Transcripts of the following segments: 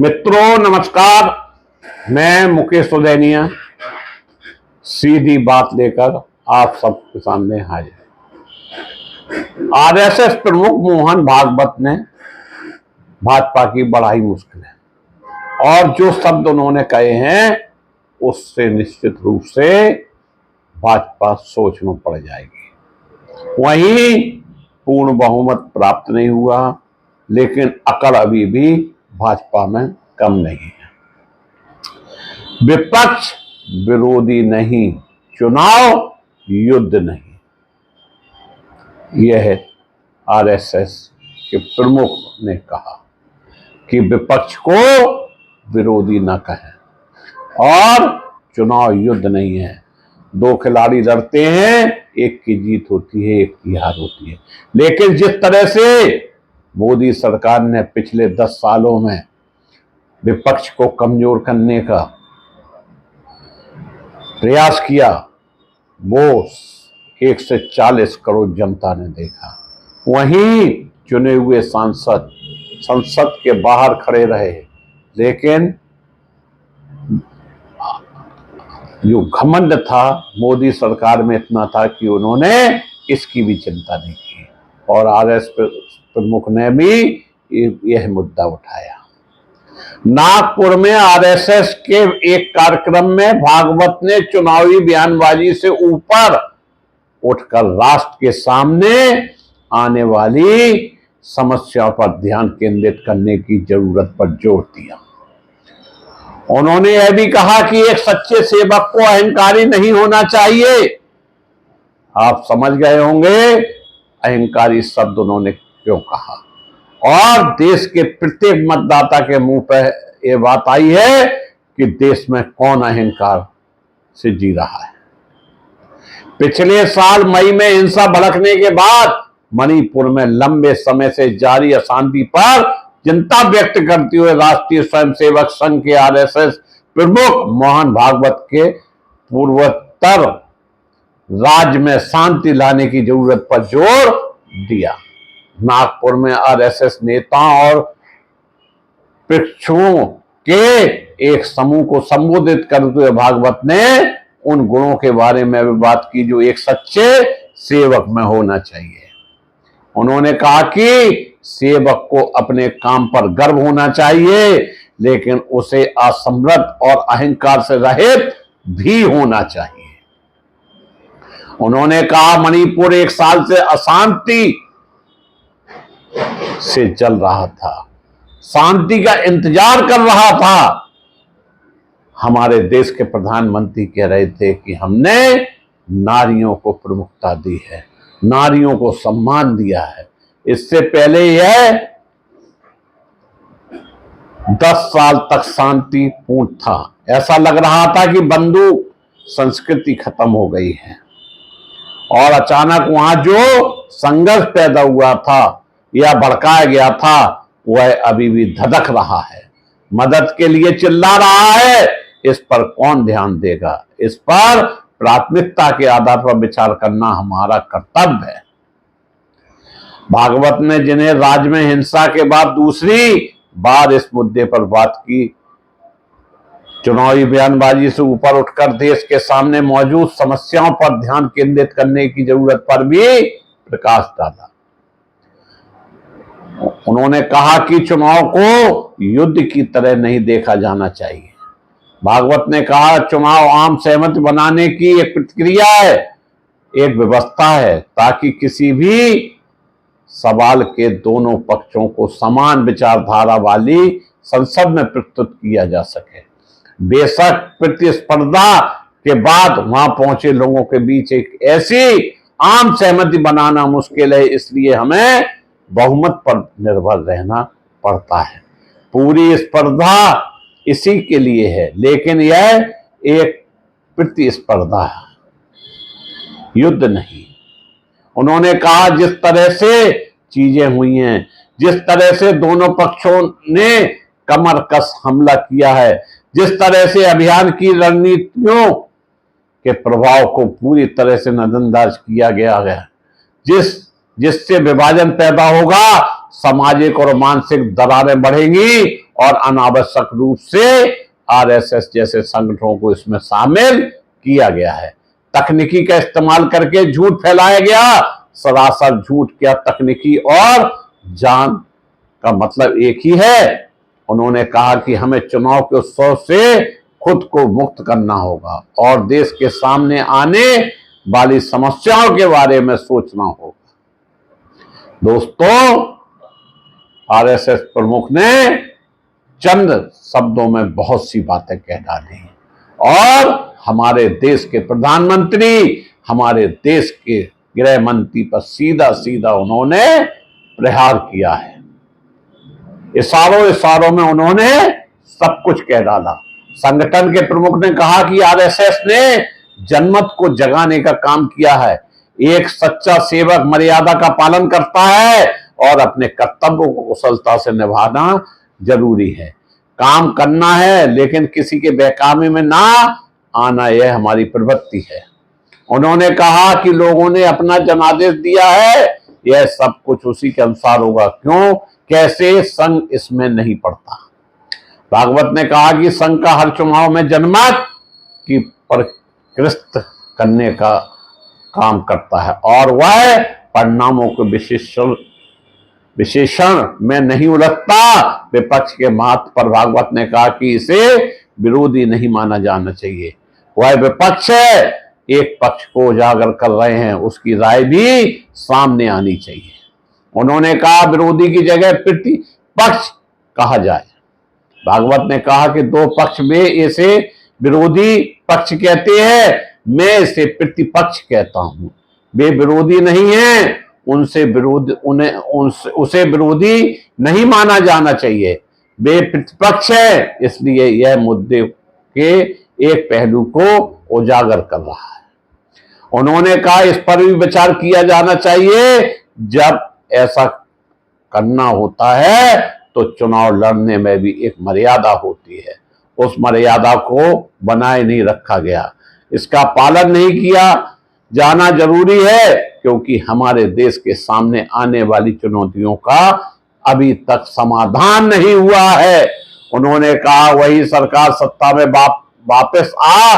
मित्रों नमस्कार, मैं मुकेश उदैनिया सीधी बात लेकर आप सबके सामने हाजिर। आरएसएस प्रमुख मोहन भागवत ने भाजपा की बढ़ाई मुश्किल है और जो शब्द उन्होंने कहे हैं उससे निश्चित रूप से भाजपा सोच में पड़ जाएगी। वहीं पूर्ण बहुमत प्राप्त नहीं हुआ, लेकिन अकड़ अभी भी भाजपा में कम नहीं है। विपक्ष विरोधी नहीं, चुनाव युद्ध नहीं, यह आरएसएस के प्रमुख ने कहा कि विपक्ष को विरोधी न कहें और चुनाव युद्ध नहीं है। दो खिलाड़ी लड़ते हैं, एक की जीत होती है, एक की हार होती है। लेकिन जिस तरह से मोदी सरकार ने पिछले 10 सालों में विपक्ष को कमजोर करने का प्रयास किया, वो 1 से 40 करोड़ जनता ने देखा। वहीं चुने हुए सांसद संसद के बाहर खड़े रहे, लेकिन जो घमंड था मोदी सरकार में इतना था कि उन्होंने इसकी भी चिंता नहीं की और आरएसएस प्रमुख ने भी यह मुद्दा उठाया। नागपुर में आरएसएस के एक कार्यक्रम में भागवत ने चुनावी बयानबाजी से ऊपर उठकर राष्ट्र के सामने आने वाली समस्याओं पर ध्यान केंद्रित करने की जरूरत पर जोर दिया। उन्होंने यह भी कहा कि एक सच्चे सेवक को अहंकारी नहीं होना चाहिए। आप समझ गए होंगे अहंकारी शब्द उन्होंने क्यों कहा, और देश के प्रत्येक मतदाता के मुंह पर यह बात आई है कि देश में कौन अहंकार से जी रहा है। पिछले साल मई में हिंसा भड़कने के बाद मणिपुर में लंबे समय से जारी अशांति पर चिंता व्यक्त करते हुए राष्ट्रीय स्वयंसेवक संघ के आरएसएस प्रमुख मोहन भागवत के पूर्वोत्तर राज्य में शांति लाने की जरूरत पर जोर दिया। नागपुर में आरएसएस नेताओं और भिक्षुओं के एक समूह को संबोधित करते हुए भागवत ने उन गुणों के बारे में भी बात की जो एक सच्चे सेवक में होना चाहिए। उन्होंने कहा कि सेवक को अपने काम पर गर्व होना चाहिए, लेकिन उसे असमर्थ और अहंकार से रहित भी होना चाहिए। उन्होंने कहा मणिपुर 1 साल से अशांति से जल रहा था, शांति का इंतजार कर रहा था। हमारे देश के प्रधानमंत्री कह रहे थे कि हमने नारियों को प्रमुखता दी है, नारियों को सम्मान दिया है। इससे पहले यह 10 साल तक शांतिपूर्ण था। ऐसा लग रहा था कि बंदूक संस्कृति खत्म हो गई है और अचानक वहां जो संघर्ष पैदा हुआ था या भड़काया गया था वह अभी भी धधक रहा है, मदद के लिए चिल्ला रहा है। इस पर कौन ध्यान देगा? इस पर प्राथमिकता के आधार पर विचार करना हमारा कर्तव्य है। भागवत ने जिन्हें राज्य में हिंसा के बाद दूसरी बार इस मुद्दे पर बात की, चुनावी बयानबाजी से ऊपर उठकर देश के सामने मौजूद समस्याओं पर ध्यान केंद्रित करने की जरूरत पर भी प्रकाश डाला। उन्होंने कहा कि चुनाव को युद्ध की तरह नहीं देखा जाना चाहिए। भागवत ने कहा चुनाव आम सहमति बनाने की एक प्रक्रिया है, एक व्यवस्था है, ताकि किसी भी सवाल के दोनों पक्षों को समान विचारधारा वाली संसद में प्रस्तुत किया जा सके। बेशक प्रतिस्पर्धा के बाद वहां पहुंचे लोगों के बीच एक ऐसी आम सहमति बनाना मुश्किल है, इसलिए हमें बहुमत पर निर्भर रहना पड़ता है। पूरी स्पर्धा इसी के लिए है, लेकिन यह एक प्रतिस्पर्धा है, युद्ध नहीं। उन्होंने कहा जिस तरह से चीजें हुई हैं, जिस तरह से दोनों पक्षों ने कमर कस हमला किया है, जिस तरह से अभियान की रणनीतियों के प्रभाव को पूरी तरह से नजरअंदाज किया गया है, जिससे विभाजन पैदा होगा, सामाजिक और मानसिक दरारें बढ़ेंगी और अनावश्यक रूप से आरएसएस जैसे संगठनों को इसमें शामिल किया गया है। तकनीकी का इस्तेमाल करके झूठ फैलाया गया, सरासर झूठ। क्या तकनीकी और जान का मतलब एक ही है? उन्होंने कहा कि हमें चुनाव के उत्सव से खुद को मुक्त करना होगा और देश के सामने आने वाली समस्याओं के बारे में सोचना होगा। दोस्तों, आरएसएस प्रमुख ने चंद शब्दों में बहुत सी बातें कह डाली और हमारे देश के प्रधानमंत्री, हमारे देश के गृह मंत्री पर सीधा सीधा उन्होंने प्रहार किया है। इशारों में उन्होंने सब कुछ कह डाला। संगठन के प्रमुख ने कहा कि आरएसएस ने जनमत को जगाने का काम किया है। एक सच्चा सेवक मर्यादा का पालन करता है और अपने कर्तव्यों को कुशलता से निभाना जरूरी है। काम करना है लेकिन किसी के बेकामी में ना आना, यह हमारी प्रवृत्ति है। उन्होंने कहा कि लोगों ने अपना जनादेश दिया है, यह सब कुछ उसी के अनुसार होगा। क्यों, कैसे, संघ इसमें नहीं पड़ता। भागवत ने कहा कि संघ का हर चुनाव में जनमत की परिष्कृत करने का काम करता है और वह परिणामों के विशेषण में नहीं उलझता। विपक्ष के महत्व पर भागवत ने कहा कि इसे विरोधी नहीं माना जाना चाहिए। वह विपक्ष है, एक पक्ष को उजागर कर रहे हैं, उसकी राय भी सामने आनी चाहिए। उन्होंने कहा विरोधी की जगह प्रतिपक्ष कहा जाए। भागवत ने कहा कि दो पक्ष में इसे विरोधी पक्ष कहते हैं, मैं इसे प्रतिपक्ष कहता हूं। वे विरोधी नहीं हैं, उसे विरोधी नहीं माना जाना चाहिए। वे प्रतिपक्ष है, इसलिए यह मुद्दे के एक पहलू को उजागर कर रहा है। उन्होंने कहा इस पर भी विचार किया जाना चाहिए। जब ऐसा करना होता है तो चुनाव लड़ने में भी एक मर्यादा होती है, उस मर्यादा को बनाए नहीं रखा गया, इसका पालन नहीं किया जाना जरूरी है, क्योंकि हमारे देश के सामने आने वाली चुनौतियों का अभी तक समाधान नहीं हुआ है। उन्होंने कहा वही सरकार सत्ता में वापस आ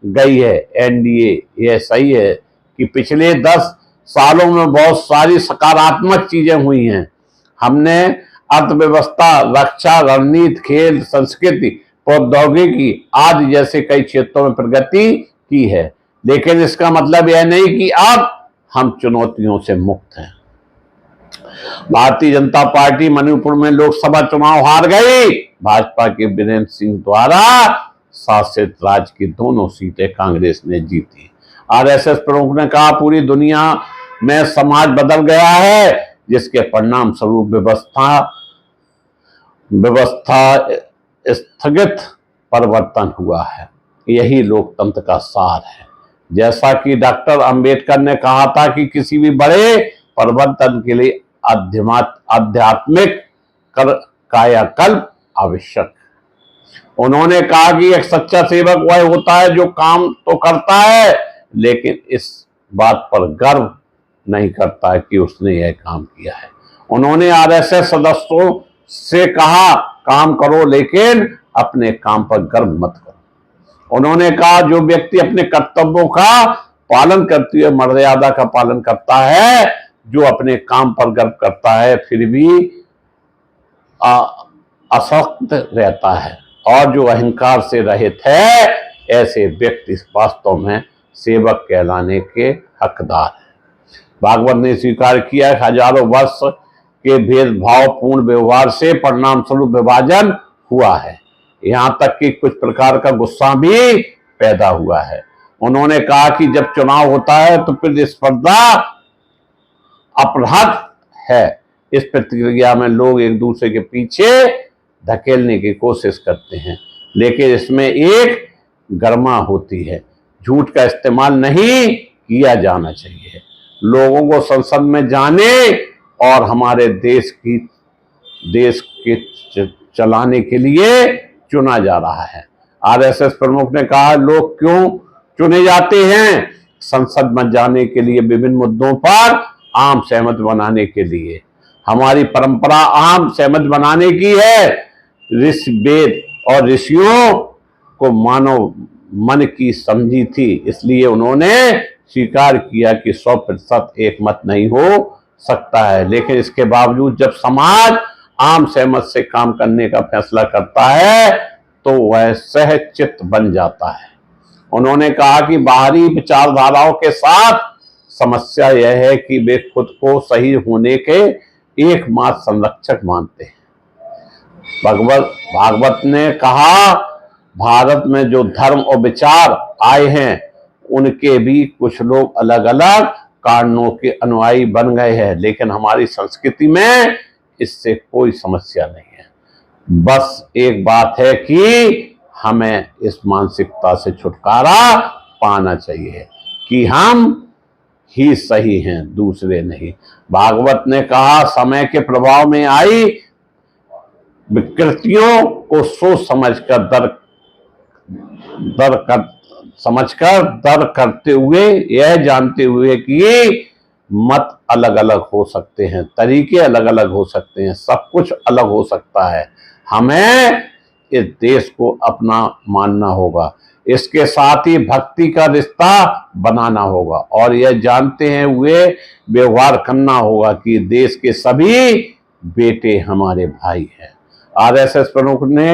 गई है, एनडीए। यह सही है कि पिछले 10 सालों में बहुत सारी सकारात्मक चीजें हुई हैं। हमने अर्थव्यवस्था, रक्षा, रणनीति, खेल, संस्कृति, प्रौद्योगिकी आदि जैसे कई क्षेत्रों में प्रगति की है, लेकिन इसका मतलब यह नहीं कि अब हम चुनौतियों से मुक्त हैं। भारतीय जनता पार्टी मणिपुर में लोकसभा चुनाव हार गई। भाजपा के बीरेंद्र सिंह द्वारा शासित राज्य की दोनों सीटें कांग्रेस ने जीती। आरएसएस प्रमुख ने कहा पूरी दुनिया में समाज बदल गया है, जिसके परिणाम स्वरूप व्यवस्था स्थगित परिवर्तन हुआ है। यही लोकतंत्र का सार है। जैसा कि डॉक्टर अंबेडकर ने कहा था कि किसी भी बड़े परिवर्तन के लिए आध्यात्मिक कायाकल्प आवश्यक। उन्होंने कहा कि एक सच्चा सेवक वह होता है जो काम तो करता है लेकिन इस बात पर गर्व नहीं करता है कि उसने यह काम किया है। उन्होंने आरएसएस सदस्यों से कहा काम करो लेकिन अपने काम पर गर्व मत करो। उन्होंने कहा जो व्यक्ति अपने कर्तव्यों का पालन करते हुए मर्यादा का पालन करता है, जो अपने काम पर गर्व करता है फिर भी असक्त रहता है और जो अहंकार से रहित है, ऐसे व्यक्ति वास्तव में सेवक कहलाने के हकदार है। भागवत ने स्वीकार किया हजारों वर्ष के भेदभावपूर्ण व्यवहार से परिणाम स्वरूप विभाजन हुआ है, यहां तक कि कुछ प्रकार का गुस्सा भी पैदा हुआ है। उन्होंने कहा कि जब चुनाव होता है तो प्रतिस्पर्धा अपराध है। इस प्रक्रिया में लोग एक दूसरे के पीछे धकेलने की कोशिश करते हैं, लेकिन इसमें एक गर्मा होती है। झूठ का इस्तेमाल नहीं किया जाना चाहिए। लोगों को संसद में जाने और हमारे देश के चलाने के लिए चुना जा रहा है। आरएसएस प्रमुख ने कहा लोग क्यों चुने जाते हैं? संसद में जाने के लिए, विभिन्न मुद्दों पर आम सहमति बनाने के लिए। हमारी परंपरा आम सहमति बनाने की है, ऋषि वेद और ऋषियों को मानव मन की समझी थी, इसलिए उन्होंने स्वीकार किया कि 100% एक मत नहीं हो सकता है। लेकिन इसके बावजूद जब समाज आम सहमत से काम करने का फैसला करता है तो वह सहचित्त बन जाता है। उन्होंने कहा कि बाहरी विचारधाराओं के साथ समस्या यह है कि वे खुद को सही होने के एकमात्र संरक्षक मानते हैं। भागवत ने कहा, भारत में जो धर्म और विचार आए हैं उनके भी कुछ लोग अलग अलग कारणों के अनुयायी बन गए हैं, लेकिन हमारी संस्कृति में इससे कोई समस्या नहीं है। बस एक बात है कि हमें इस मानसिकता से छुटकारा पाना चाहिए कि हम ही सही हैं, दूसरे नहीं। भागवत ने कहा, समय के प्रभाव में आई विकृतियों को सोच समझकर दर करते हुए, यह जानते हुए कि मत अलग अलग हो सकते हैं, तरीके अलग अलग हो सकते हैं, सब कुछ अलग हो सकता है, हमें इस देश को अपना मानना होगा। इसके साथ ही भक्ति का रिश्ता बनाना होगा और यह जानते हैं हुए व्यवहार करना होगा कि देश के सभी बेटे हमारे भाई हैं। आरएसएस प्रमुख ने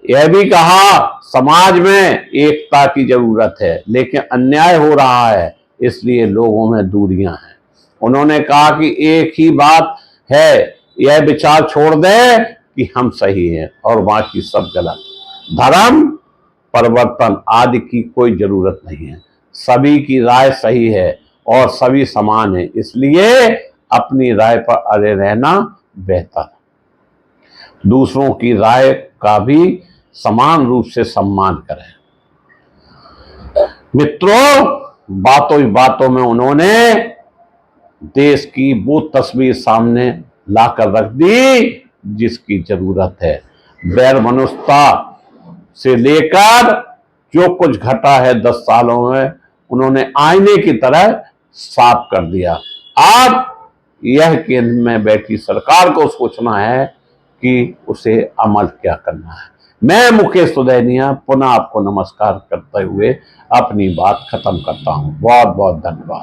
यह भी कहा, समाज में एकता की जरूरत है, लेकिन अन्याय हो रहा है, इसलिए लोगों में दूरियां हैं। उन्होंने कहा कि एक ही बात है, यह विचार छोड़ दें कि हम सही हैं और बाकी सब गलत। धर्म परिवर्तन आदि की कोई जरूरत नहीं है, सभी की राय सही है और सभी समान है, इसलिए अपनी राय पर अड़े रहना बेहतर। दूसरों की राय का भी समान रूप से सम्मान करें। मित्रों, बातों ही बातों में उन्होंने देश की वो तस्वीर सामने लाकर रख दी जिसकी जरूरत है। बैर मनुष्यता से लेकर जो कुछ घटा है 10 सालों में, उन्होंने आईने की तरह साफ कर दिया। अब यह केंद्र में बैठी सरकार को सोचना है कि उसे अमल क्या करना है। मैं मुकेश सुदैनिया पुनः आपको नमस्कार करते हुए अपनी बात खत्म करता हूं। बहुत बहुत धन्यवाद।